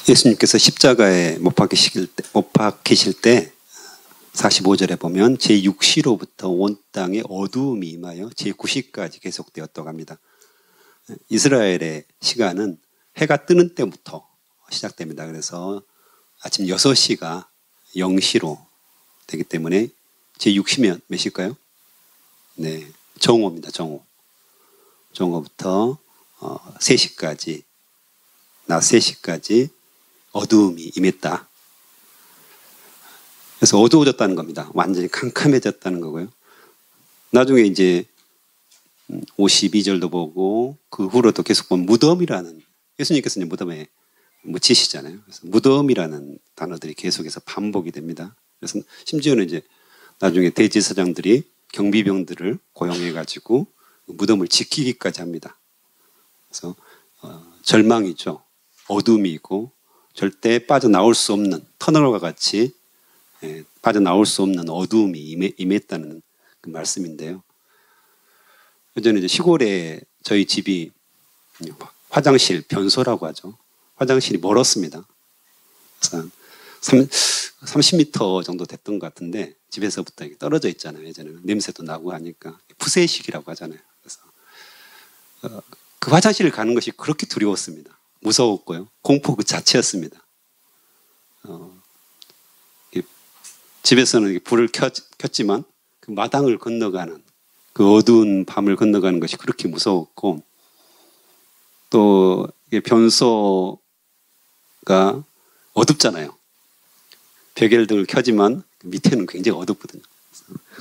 예수님께서 십자가에 못 박히실 때 45절에 보면 제6시로부터 온 땅에 어두움이 임하여 제9시까지 계속되었다고 합니다. 이스라엘의 시간은 해가 뜨는 때부터 시작됩니다. 그래서 아침 6시가 0시로 되기 때문에 제6시면 몇 시일까요? 네, 정오입니다. 정오부터 3시까지, 낮 3시까지 어두움이 임했다. 그래서 어두워졌다는 겁니다. 완전히 캄캄해졌다는 거고요. 나중에 이제 52절도 보고 그 후로도 계속 보면 무덤이라는, 예수님께서는 무덤에 묻히시잖아요. 그래서 무덤이라는 단어들이 계속해서 반복이 됩니다. 그래서 심지어는 이제 나중에 대제사장들이 경비병들을 고용해가지고 무덤을 지키기까지 합니다. 그래서 절망이죠. 어둠이 있고 절대 빠져나올 수 없는, 터널과 같이 빠져나올 수 없는 어두움이 임했다는 그 말씀인데요. 예전에 이제 시골에 저희 집이 화장실 변소라고 하죠. 화장실이 멀었습니다. 그래서 30m 정도 됐던 것 같은데 집에서부터 떨어져 있잖아요. 예전에는 냄새도 나고 하니까 푸세식이라고 하잖아요. 그래서 그 화장실을 가는 것이 그렇게 두려웠습니다. 무서웠고요. 공포 그 자체였습니다. 집에서는 불을 켰지만 그 마당을 건너가는, 그 어두운 밤을 건너가는 것이 그렇게 무서웠고, 또 변소가 어둡잖아요. 베개등을 켜지만 밑에는 굉장히 어둡거든요.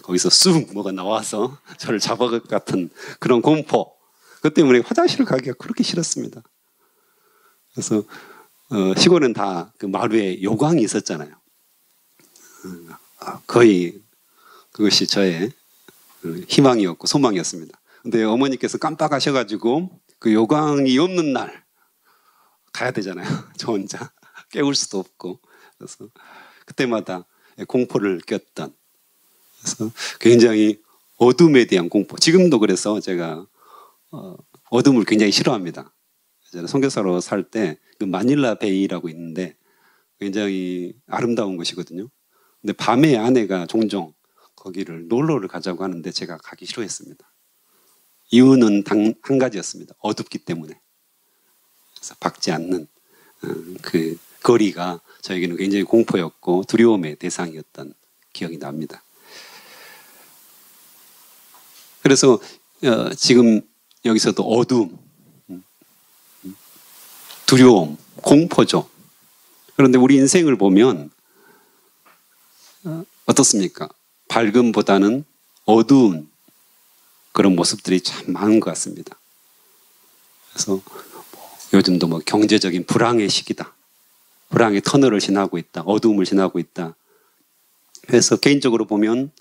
거기서 쑥 뭐가 나와서 저를 잡아갈 것 같은 그런 공포. 그것 때문에 화장실을 가기가 그렇게 싫었습니다. 그래서 시골은 다 그 마루에 요광이 있었잖아요. 거의 그것이 저의 희망이었고 소망이었습니다. 근데 어머니께서 깜빡하셔가지고 그 요광이 없는 날 가야 되잖아요. 저 혼자 깨울 수도 없고. 그래서 그때마다 공포를 꼈던, 그래서 굉장히 어둠에 대한 공포. 지금도 그래서 제가 어둠을 굉장히 싫어합니다. 제가 선교사로 살 때 그 마닐라 베이라고 있는데 굉장히 아름다운 곳이거든요. 근데 밤에 아내가 종종 거기를 놀러를 가자고 하는데 제가 가기 싫어했습니다. 이유는 한 가지였습니다. 어둡기 때문에. 그래서 박지 않는 그 거리가 저에게는 굉장히 공포였고 두려움의 대상이었던 기억이 납니다. 그래서 지금 여기서도 어두움, 두려움, 공포죠. 그런데 우리 인생을 보면 어떻습니까? 밝음보다는 어두운 그런 모습들이 참 많은 것 같습니다. 그래서 요즘도 경제적인 불황의 시기다. 불황의 터널을 지나고 있다. 어두움을 지나고 있다. 그래서 개인적으로 보면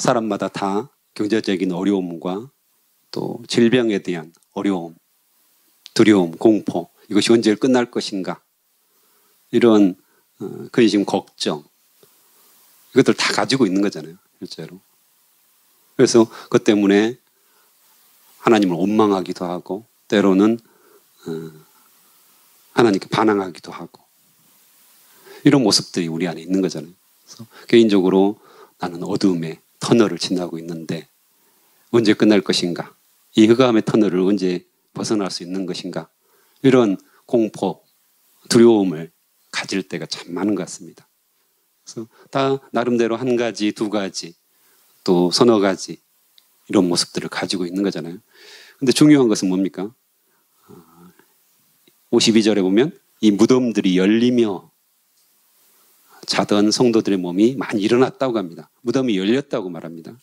사람마다 다 경제적인 어려움과 또 질병에 대한 어려움, 두려움, 공포, 이것이 언제 끝날 것인가, 이런 근심, 걱정, 이것들 다 가지고 있는 거잖아요. 실제로. 그래서 그것 때문에 하나님을 원망하기도 하고 때로는 하나님께 반항하기도 하고, 이런 모습들이 우리 안에 있는 거잖아요. 그래서 개인적으로 나는 어두움의 터널을 지나고 있는데 언제 끝날 것인가, 이 흑암의 터널을 언제 벗어날 수 있는 것인가, 이런 공포, 두려움을 가질 때가 참 많은 것 같습니다. 그래서 다 나름대로 한 가지, 두 가지, 또 서너 가지 이런 모습들을 가지고 있는 거잖아요. 근데 중요한 것은 뭡니까? 52절에 보면 이 무덤들이 열리며 자던 성도들의 몸이 많이 일어났다고 합니다. 무덤이 열렸다고 말합니다. 그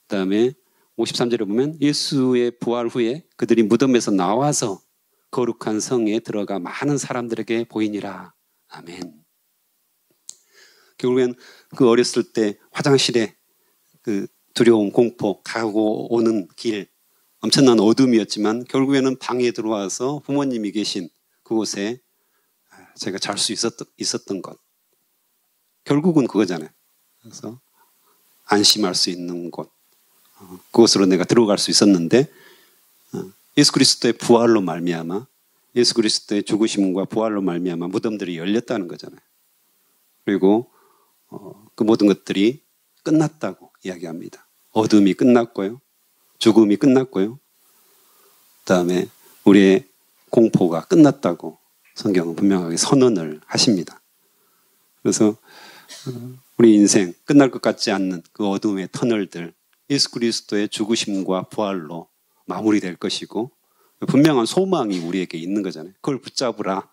다음에 53절에 보면 예수의 부활 후에 그들이 무덤에서 나와서 거룩한 성에 들어가 많은 사람들에게 보이니라. 아멘. 결국엔 그 어렸을 때 화장실에 그 두려움, 공포, 가고 오는 길, 엄청난 어둠이었지만 결국에는 방에 들어와서 부모님이 계신 그곳에 제가 잘 수 있었던 것. 결국은 그거잖아요. 그래서 안심할 수 있는 곳. 그곳으로 내가 들어갈 수 있었는데 예수 그리스도의 부활로 말미암아 예수 그리스도의 죽으심과 부활로 말미암아 무덤들이 열렸다는 거잖아요. 그리고 그 모든 것들이 끝났다고 이야기합니다. 어둠이 끝났고요. 죽음이 끝났고요. 그다음에 우리의 공포가 끝났다고 성경은 분명하게 선언을 하십니다. 그래서 우리 인생 끝날 것 같지 않는 그 어둠의 터널들, 예수 그리스도의 죽으심과 부활로 마무리될 것이고 분명한 소망이 우리에게 있는 거잖아요. 그걸 붙잡으라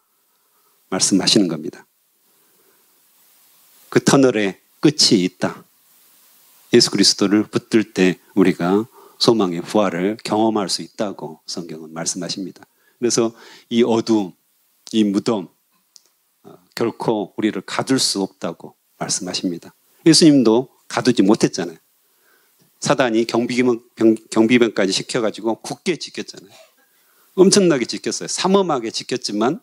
말씀하시는 겁니다. 그 터널에 끝이 있다. 예수 그리스도를 붙들 때 우리가 소망의 부활을 경험할 수 있다고 성경은 말씀하십니다. 그래서 이 어두움, 이 무덤 결코 우리를 가둘 수 없다고 말씀하십니다. 예수님도 가두지 못했잖아요. 사단이 경비병까지 시켜가지고 굳게 지켰잖아요. 엄청나게 지켰어요. 삼엄하게 지켰지만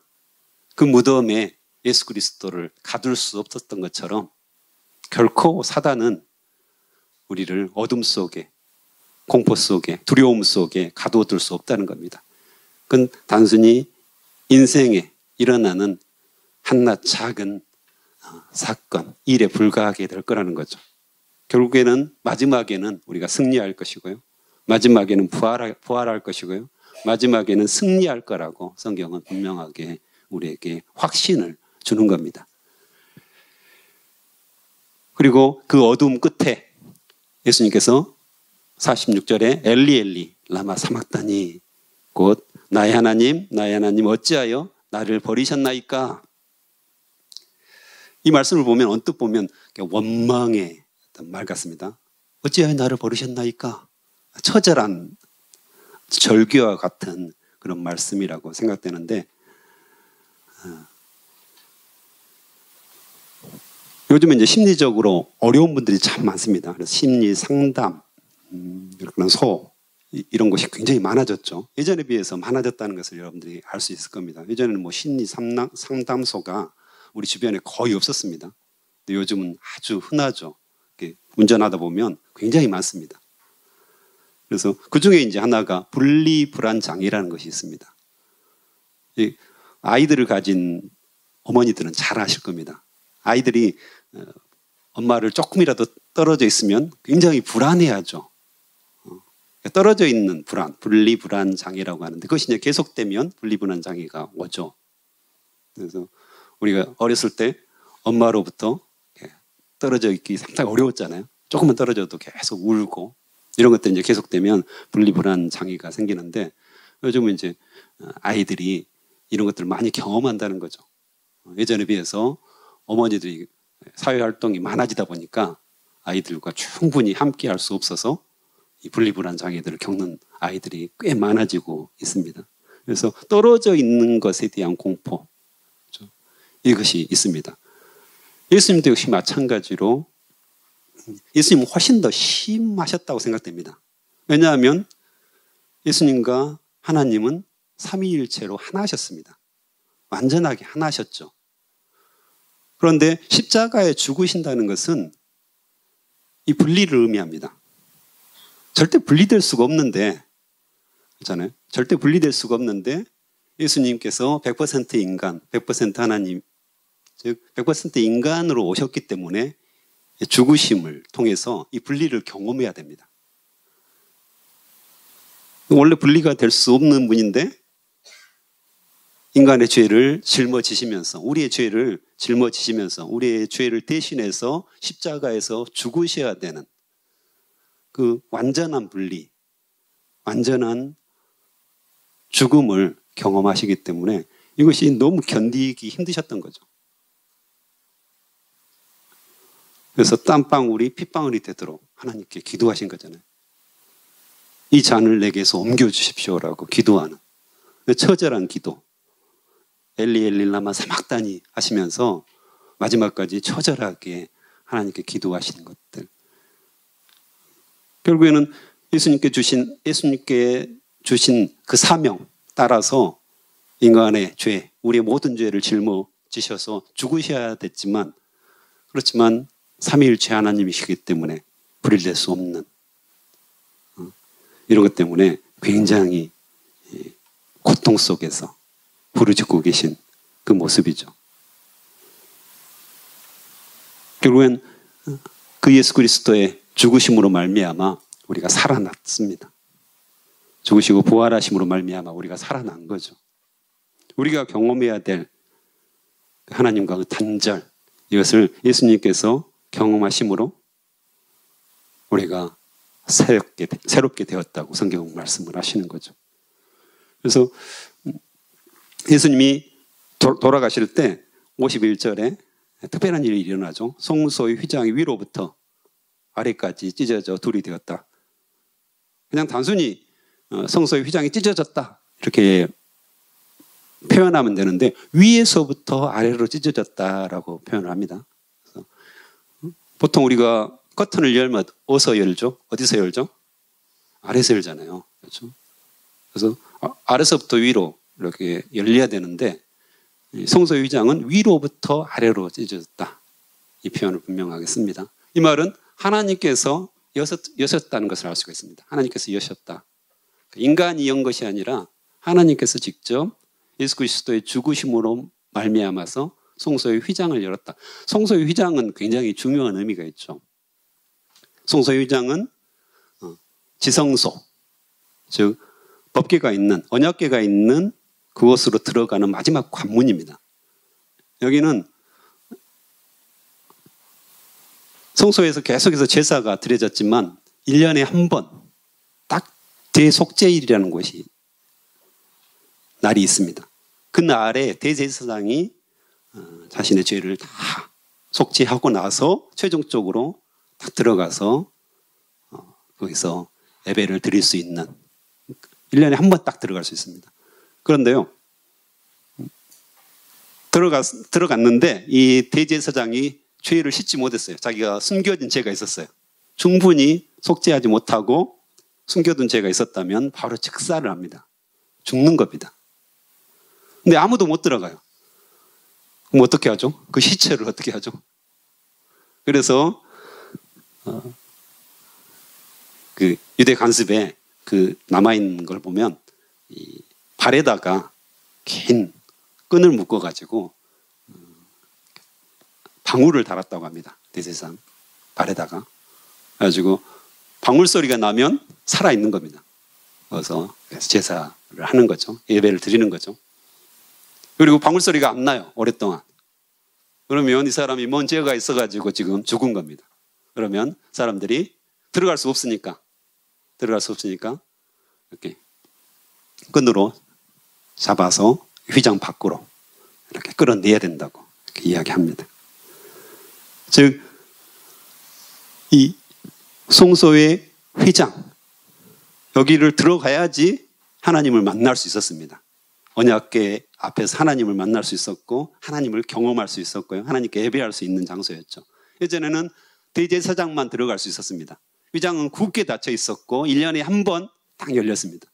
그 무덤에 예수 그리스도를 가둘 수 없었던 것처럼 결코 사단은 우리를 어둠 속에, 공포 속에, 두려움 속에 가둬둘 수 없다는 겁니다. 그건 단순히 인생에 일어나는 한낱 작은 사건, 일에 불과하게 될 거라는 거죠. 결국에는 마지막에는 우리가 승리할 것이고요. 마지막에는 부활할 것이고요. 마지막에는 승리할 거라고 성경은 분명하게 우리에게 확신을 주는 겁니다. 그리고 그 어두움 끝에 예수님께서 46절에 엘리 엘리 라마 사막다니 곧 나의 하나님 어찌하여 나를 버리셨나이까. 이 말씀을 보면 언뜻 보면 원망의 말 같습니다. 어찌하여 나를 버리셨나이까. 처절한 절규와 같은 그런 말씀이라고 생각되는데 요즘에 이제 심리적으로 어려운 분들이 참 많습니다. 그래서 심리 상담, 그런 이런 것이 굉장히 많아졌죠. 예전에 비해서 많아졌다는 것을 여러분들이 알 수 있을 겁니다. 예전에는 뭐 심리 상담소가 우리 주변에 거의 없었습니다. 근데 요즘은 아주 흔하죠. 운전하다 보면 굉장히 많습니다. 그래서 그 중에 이제 하나가 분리불안장애라는 것이 있습니다. 아이들을 가진 어머니들은 잘 아실 겁니다. 아이들이 엄마를 조금이라도 떨어져 있으면 굉장히 불안해하죠. 떨어져 있는 불안, 분리불안 장애라고 하는데 그것이 이제 계속되면 분리불안 장애가 오죠. 그래서 우리가 어렸을 때 엄마로부터 떨어져 있기 상당히 어려웠잖아요. 조금만 떨어져도 계속 울고 이런 것들이 이제 계속되면 분리불안 장애가 생기는데 요즘은 이제 아이들이 이런 것들을 많이 경험한다는 거죠. 예전에 비해서 어머니들이 사회활동이 많아지다 보니까 아이들과 충분히 함께 할 수 없어서 이 분리불안 장애들을 겪는 아이들이 꽤 많아지고 있습니다. 그래서 떨어져 있는 것에 대한 공포, 그렇죠? 이것이 있습니다. 예수님도 역시 마찬가지로 예수님은 훨씬 더 심하셨다고 생각됩니다. 왜냐하면 예수님과 하나님은 삼위일체로 하나셨습니다. 완전하게 하나셨죠. 그런데 십자가에 죽으신다는 것은 이 분리를 의미합니다. 절대 분리될 수가 없는데, 그렇잖아요. 절대 분리될 수가 없는데 예수님께서 100% 인간, 100% 하나님, 즉 100% 인간으로 오셨기 때문에 죽으심을 통해서 이 분리를 경험해야 됩니다. 원래 분리가 될 수 없는 분인데 인간의 죄를 짊어지시면서 우리의 죄를 짊어지시면서 우리의 죄를 대신해서 십자가에서 죽으셔야 되는 그 완전한 분리, 완전한 죽음을 경험하시기 때문에 이것이 너무 견디기 힘드셨던 거죠. 그래서 땀방울이 핏방울이 되도록 하나님께 기도하신 거잖아요. 이 잔을 내게서 옮겨주십시오라고 기도하는 처절한 기도. 엘리 엘리 라마 사막다니 하시면서 마지막까지 처절하게 하나님께 기도하시는 것들. 결국에는 예수님께 주신 그 사명 따라서 인간의 죄, 우리의 모든 죄를 짊어지셔서 죽으셔야 됐지만 그렇지만 삼위일체 하나님이시기 때문에 분리될 수 없는 이런 것 때문에 굉장히 고통 속에서 부르짖고 계신 그 모습이죠. 결국엔 그 예수 그리스도의 죽으심으로 말미암아 우리가 살아났습니다. 죽으시고 부활하심으로 말미암아 우리가 살아난 거죠. 우리가 경험해야 될 하나님과 그 단절, 이것을 예수님께서 경험하심으로 우리가 새롭게 되었다고 성경 말씀을 하시는 거죠. 그래서 예수님이 돌아가실 때 51절에 특별한 일이 일어나죠. 성소의 휘장이 위로부터 아래까지 찢어져 둘이 되었다. 그냥 단순히 성소의 휘장이 찢어졌다 이렇게 표현하면 되는데 위에서부터 아래로 찢어졌다라고 표현을 합니다. 그래서 보통 우리가 커튼을 열면 어디서 열죠? 어디서 열죠? 아래서 열잖아요. 그렇죠? 그래서 아래서부터 위로 이렇게 열려야 되는데 성소의 휘장은 위로부터 아래로 찢어졌다. 이 표현을 분명하게 씁니다. 이 말은 하나님께서 여셨다는 것을 알 수가 있습니다. 하나님께서 여셨다. 인간이 연 것이 아니라 하나님께서 직접 예수 그리스도의 죽으심으로 말미암아서 성소의 휘장을 열었다. 성소의 휘장은 굉장히 중요한 의미가 있죠. 성소의 휘장은 지성소, 즉 법궤가 있는, 언약궤가 있는 그곳으로 들어가는 마지막 관문입니다. 여기는 성소에서 계속해서 제사가 드려졌지만 1년에 한 번 딱 대속죄일이라는 곳이 날이 있습니다. 그 날에 대제사장이 자신의 죄를 다 속죄하고 나서 최종적으로 딱 들어가서 거기서 예배를 드릴 수 있는 1년에 한 번 딱 들어갈 수 있습니다. 그런데요, 들어갔는데 이 대제사장이 죄를 씻지 못했어요. 자기가 숨겨진 죄가 있었어요. 충분히 속죄하지 못하고 숨겨둔 죄가 있었다면 바로 즉사를 합니다. 죽는 겁니다. 근데 아무도 못 들어가요. 그럼 어떻게 하죠? 그 시체를 어떻게 하죠? 그래서 그 유대 관습에 그 남아있는 걸 보면 이 발에다가 긴 끈을 묶어가지고 방울을 달았다고 합니다. 대제사장 발에다가. 그래가지고 방울 소리가 나면 살아있는 겁니다. 그래서 제사를 하는 거죠. 예배를 드리는 거죠. 그리고 방울 소리가 안 나요. 오랫동안. 그러면 이 사람이 뭔 죄가 있어가지고 지금 죽은 겁니다. 그러면 사람들이 들어갈 수 없으니까 이렇게 끈으로 잡아서 휘장 밖으로 이렇게 끌어내야 된다고 이렇게 이야기합니다. 즉, 이 성소의 휘장, 여기를 들어가야지 하나님을 만날 수 있었습니다. 언약궤 앞에서 하나님을 만날 수 있었고 하나님을 경험할 수 있었고요. 하나님께 예배할 수 있는 장소였죠. 예전에는 대제사장만 들어갈 수 있었습니다. 휘장은 굳게 닫혀 있었고 1년에 한 번 딱 열렸습니다.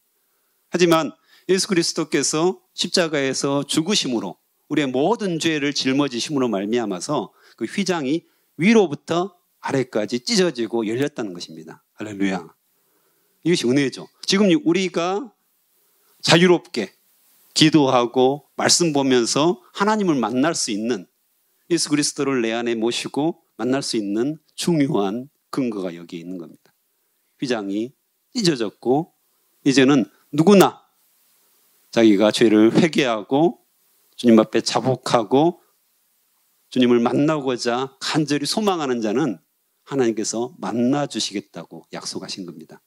하지만 예수 그리스도께서 십자가에서 죽으심으로 우리의 모든 죄를 짊어지심으로 말미암아서 그 휘장이 위로부터 아래까지 찢어지고 열렸다는 것입니다. 할렐루야. 이것이 은혜죠. 지금 우리가 자유롭게 기도하고 말씀 보면서 하나님을 만날 수 있는, 예수 그리스도를 내 안에 모시고 만날 수 있는 중요한 근거가 여기에 있는 겁니다. 휘장이 찢어졌고 이제는 누구나 자기가 죄를 회개하고 주님 앞에 자복하고 주님을 만나고자 간절히 소망하는 자는 하나님께서 만나 주시겠다고 약속하신 겁니다.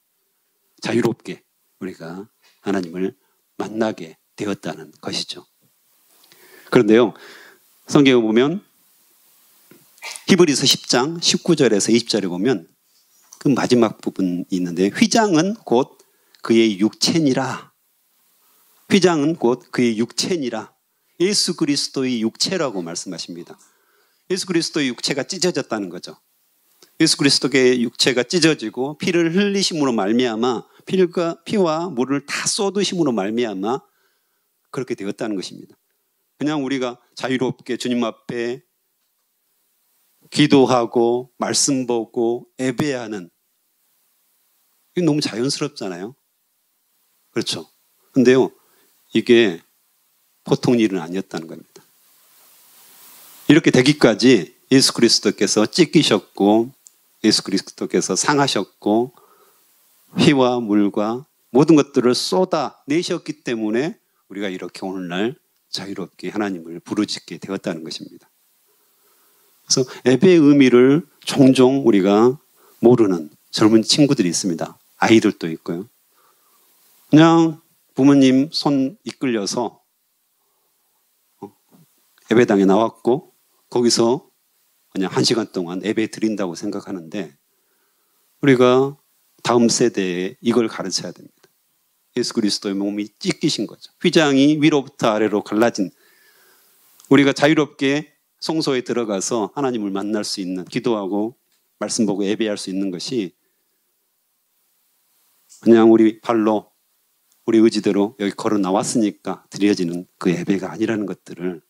자유롭게 우리가 하나님을 만나게 되었다는 것이죠. 그런데요, 성경에 보면 히브리서 10장 19절에서 20절에 보면 그 마지막 부분이 있는데, 휘장은 곧 그의 육체니라. 휘장은 곧 그의 육체니라. 예수 그리스도의 육체라고 말씀하십니다. 예수 그리스도의 육체가 찢어졌다는 거죠. 예수 그리스도의 육체가 찢어지고 피를 흘리심으로 말미암아 피와 물을 다 쏟으심으로 말미암아 그렇게 되었다는 것입니다. 그냥 우리가 자유롭게 주님 앞에 기도하고 말씀 보고 예배하는, 이게 너무 자연스럽잖아요. 그렇죠. 근데요, 이게 보통 일은 아니었다는 겁니다. 이렇게 되기까지 예수 그리스도께서 찢기셨고 예수 그리스도께서 상하셨고 피와 물과 모든 것들을 쏟아내셨기 때문에 우리가 이렇게 오늘날 자유롭게 하나님을 부르짖게 되었다는 것입니다. 그래서 예배의 의미를 종종 우리가 모르는 젊은 친구들이 있습니다. 아이들도 있고요. 그냥 부모님 손 이끌려서 예배당에 나왔고 거기서 그냥 1시간 동안 예배 드린다고 생각하는데 우리가 다음 세대에 이걸 가르쳐야 됩니다. 예수 그리스도의 몸이 찢기신 거죠. 휘장이 위로부터 아래로 갈라진 우리가 자유롭게 성소에 들어가서 하나님을 만날 수 있는 기도하고 말씀 보고 예배할 수 있는 것이 그냥 우리 발로 우리 의지대로 여기 걸어 나왔으니까 드려지는 그 예배가 아니라는 것들을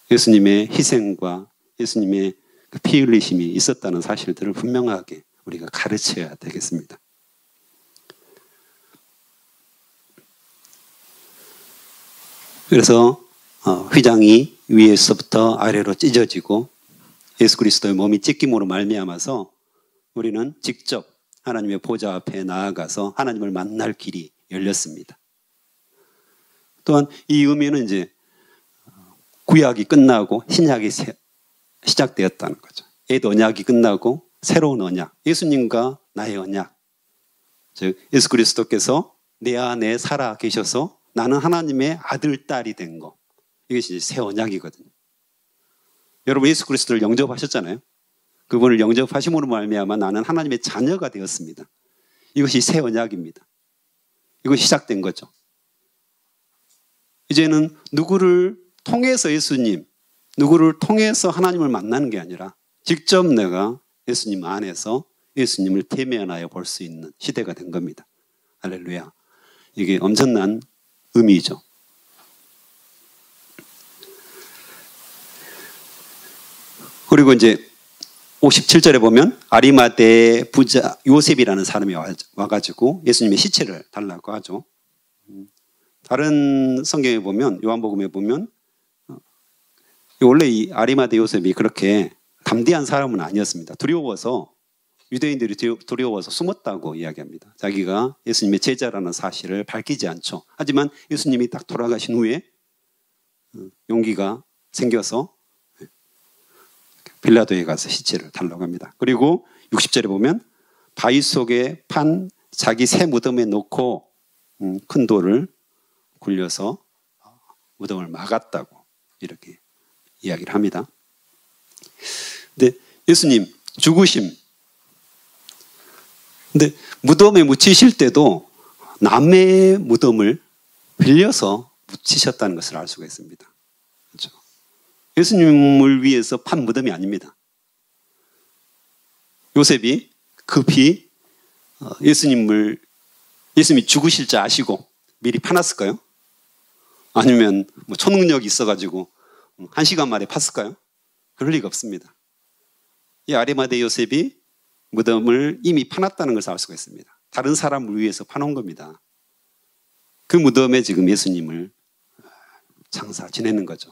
예수님의 희생과 예수님의 그 피 흘리심이 있었다는 사실들을 분명하게 우리가 가르쳐야 되겠습니다. 그래서 휘장이 위에서부터 아래로 찢어지고 예수 그리스도의 몸이 찢김으로 말미암아서 우리는 직접 하나님의 보좌 앞에 나아가서 하나님을 만날 길이 열렸습니다. 또한 이 의미는 이제 구약이 끝나고 신약이 시작되었다는 거죠. 옛 언약이 끝나고 새로운 언약, 예수님과 나의 언약. 즉 예수 그리스도께서 내 안에 살아 계셔서 나는 하나님의 아들, 딸이 된 거. 이것이 새 언약이거든요. 여러분 예수 그리스도를 영접하셨잖아요. 그분을 영접하심으로 말미암아 나는 하나님의 자녀가 되었습니다. 이것이 새 언약입니다. 이것이 시작된 거죠. 이제는 누구를 통해서 예수님, 누구를 통해서 하나님을 만나는 게 아니라 직접 내가 예수님 안에서 예수님을 대면하여 볼 수 있는 시대가 된 겁니다. 할렐루야. 이게 엄청난 의미죠. 그리고 이제 57절에 보면 아리마대 부자 요셉이라는 사람이 와가지고 예수님의 시체를 달라고 하죠. 다른 성경에 보면 요한복음에 보면 원래 이 아리마대 요셉이 그렇게 담대한 사람은 아니었습니다. 두려워서 유대인들이 두려워서 숨었다고 이야기합니다. 자기가 예수님의 제자라는 사실을 밝히지 않죠. 하지만 예수님이 딱 돌아가신 후에 용기가 생겨서 빌라도에 가서 시체를 달라고 합니다. 그리고 60절에 보면 바위 속에 판 자기 새 무덤에 놓고 큰 돌을 굴려서 무덤을 막았다고 이렇게 이야기를 합니다. 근데 예수님 죽으심. 근데 무덤에 묻히실 때도 남의 무덤을 빌려서 묻히셨다는 것을 알 수가 있습니다. 그렇죠? 예수님을 위해서 판 무덤이 아닙니다. 요셉이 급히 예수님이 죽으실 줄 아시고 미리 파놨을까요? 아니면 뭐 초능력이 있어가지고 1시간 만에 팠을까요? 그럴 리가 없습니다. 이 아리마대 요셉이 무덤을 이미 파놨다는 것을 알 수가 있습니다. 다른 사람을 위해서 파놓은 겁니다. 그 무덤에 지금 예수님을 장사 지내는 거죠.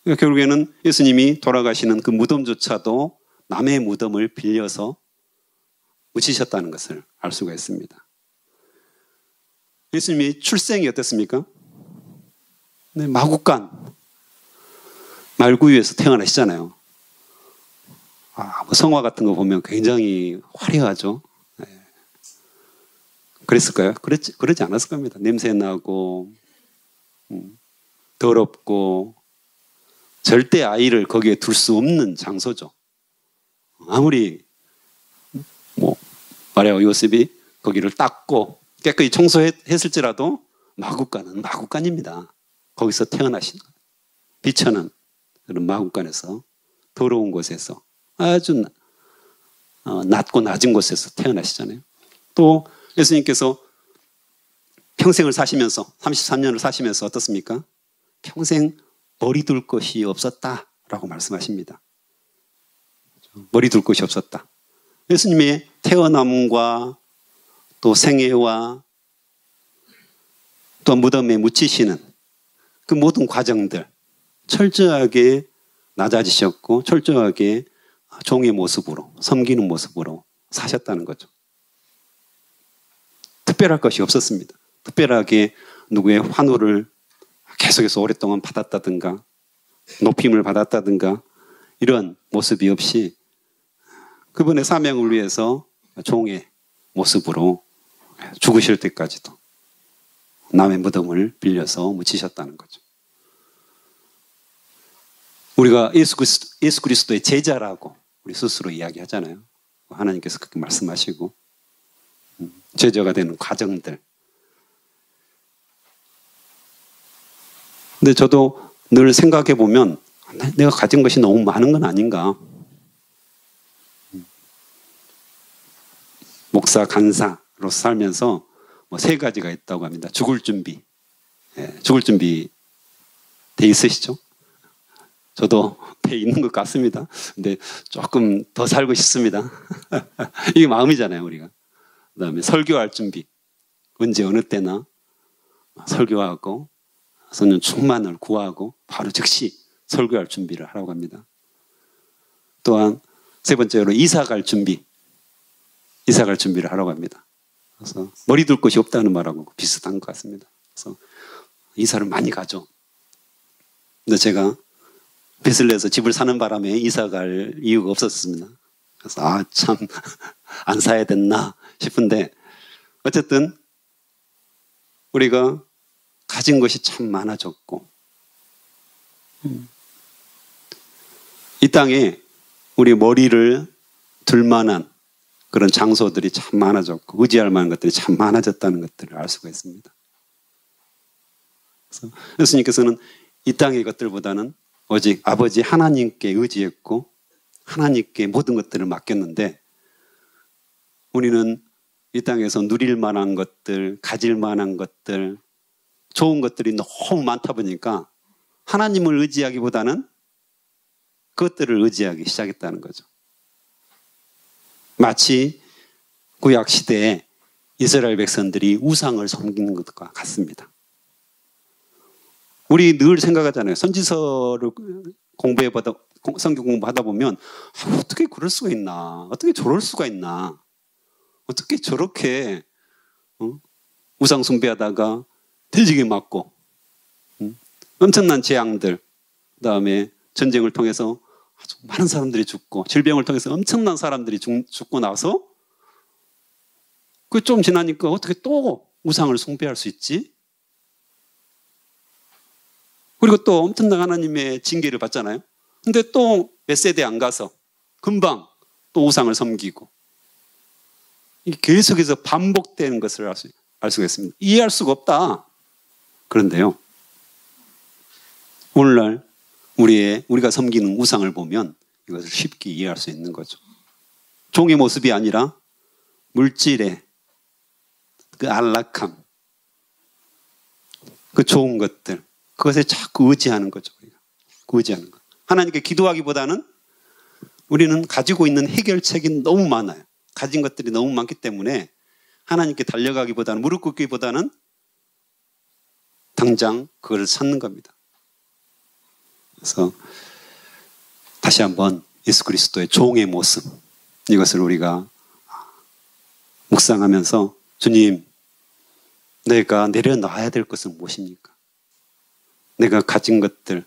그러니까 결국에는 예수님이 돌아가시는 그 무덤조차도 남의 무덤을 빌려서 묻히셨다는 것을 알 수가 있습니다. 예수님이 출생이 어땠습니까? 네, 마구간 말구유에서 태어나시잖아요. 뭐 성화 같은 거 보면 굉장히 화려하죠. 네. 그랬을까요? 그러지 않았을 겁니다. 냄새 나고 더럽고 절대 아이를 거기에 둘 수 없는 장소죠. 아무리 말해요 요셉이 거기를 닦고 깨끗이 청소했을지라도 마구간은 마구간입니다. 거기서 태어나신 비천한 그런 마구간에서 더러운 곳에서 아주 낮고 낮은 곳에서 태어나시잖아요. 또 예수님께서 평생을 사시면서 33년을 사시면서 어떻습니까? 평생 머리 둘 것이 없었다라고 말씀하십니다. 머리 둘 것이 없었다. 예수님의 태어남과 또 생애와 또 무덤에 묻히시는 그 모든 과정들 철저하게 낮아지셨고 철저하게 종의 모습으로 섬기는 모습으로 사셨다는 거죠. 특별할 것이 없었습니다. 특별하게 누구의 환호를 계속해서 오랫동안 받았다든가 높임을 받았다든가 이런 모습이 없이 그분의 사명을 위해서 종의 모습으로 죽으실 때까지도 남의 무덤을 빌려서 묻히셨다는 거죠. 우리가 예수 그리스도의 제자라고 우리 스스로 이야기하잖아요. 하나님께서 그렇게 말씀하시고 제자가 되는 과정들. 근데 저도 늘 생각해 보면 내가 가진 것이 너무 많은 건 아닌가. 목사, 간사로 살면서 뭐 3가지가 있다고 합니다. 죽을 준비. 죽을 준비 돼 있으시죠? 저도 돼 있는 것 같습니다. 근데 조금 더 살고 싶습니다. 이게 마음이잖아요, 우리가. 그 다음에 설교할 준비. 언제 어느 때나 설교하고 성령 충만을 구하고 바로 즉시 설교할 준비를 하라고 합니다. 또한 3번째로 이사갈 준비. 이사갈 준비를 하라고 합니다. 그래서 머리 둘 곳이 없다는 말하고 비슷한 것 같습니다. 그래서 이사를 많이 가죠. 근데 제가 빚을 내서 집을 사는 바람에 이사 갈 이유가 없었습니다. 그래서 참 안 사야 됐나 싶은데 어쨌든 우리가 가진 것이 참 많아졌고 이 땅에 우리 머리를 둘 만한 그런 장소들이 참 많아졌고 의지할 만한 것들이 참 많아졌다는 것들을 알 수가 있습니다. 그래서 예수님께서는 이 땅의 것들보다는 오직 아버지 하나님께 의지했고 하나님께 모든 것들을 맡겼는데 우리는 이 땅에서 누릴 만한 것들, 가질 만한 것들, 좋은 것들이 너무 많다 보니까 하나님을 의지하기보다는 그것들을 의지하기 시작했다는 거죠. 마치 구약 시대에 이스라엘 백성들이 우상을 섬기는 것과 같습니다. 우리 늘 생각하잖아요. 선지서를 성경 공부하다 보면 어떻게 그럴 수가 있나? 어떻게 저럴 수가 있나? 어떻게 저렇게 우상 숭배하다가 돼지게 맞고 엄청난 재앙들 그다음에 전쟁을 통해서 아주 많은 사람들이 죽고 질병을 통해서 엄청난 사람들이 죽고 나서 그 좀 지나니까 어떻게 또 우상을 숭배할 수 있지? 그리고 또 엄청난 하나님의 징계를 받잖아요. 근데 또 몇 세대 안 가서 금방 또 우상을 섬기고 이게 계속해서 반복되는 것을 알 수가 있습니다. 이해할 수가 없다. 그런데요. 오늘날 우리가 섬기는 우상을 보면 이것을 쉽게 이해할 수 있는 거죠. 종의 모습이 아니라 물질의 그 안락함, 그 좋은 것들, 그것에 자꾸 의지하는 거죠. 우리가. 의지하는 것. 하나님께 기도하기보다는 우리는 가지고 있는 해결책이 너무 많아요. 가진 것들이 너무 많기 때문에 하나님께 달려가기보다는 무릎 꿇기보다는 당장 그걸 찾는 겁니다. 그래서 다시 한번 예수 그리스도의 종의 모습 이것을 우리가 묵상하면서 주님 내가 내려놔야 될 것은 무엇입니까? 내가 가진 것들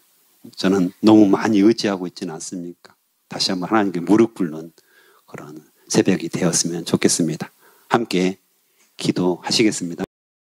저는 너무 많이 의지하고 있지는 않습니까? 다시 한번 하나님께 무릎 꿇는 그런 새벽이 되었으면 좋겠습니다. 함께 기도하시겠습니다.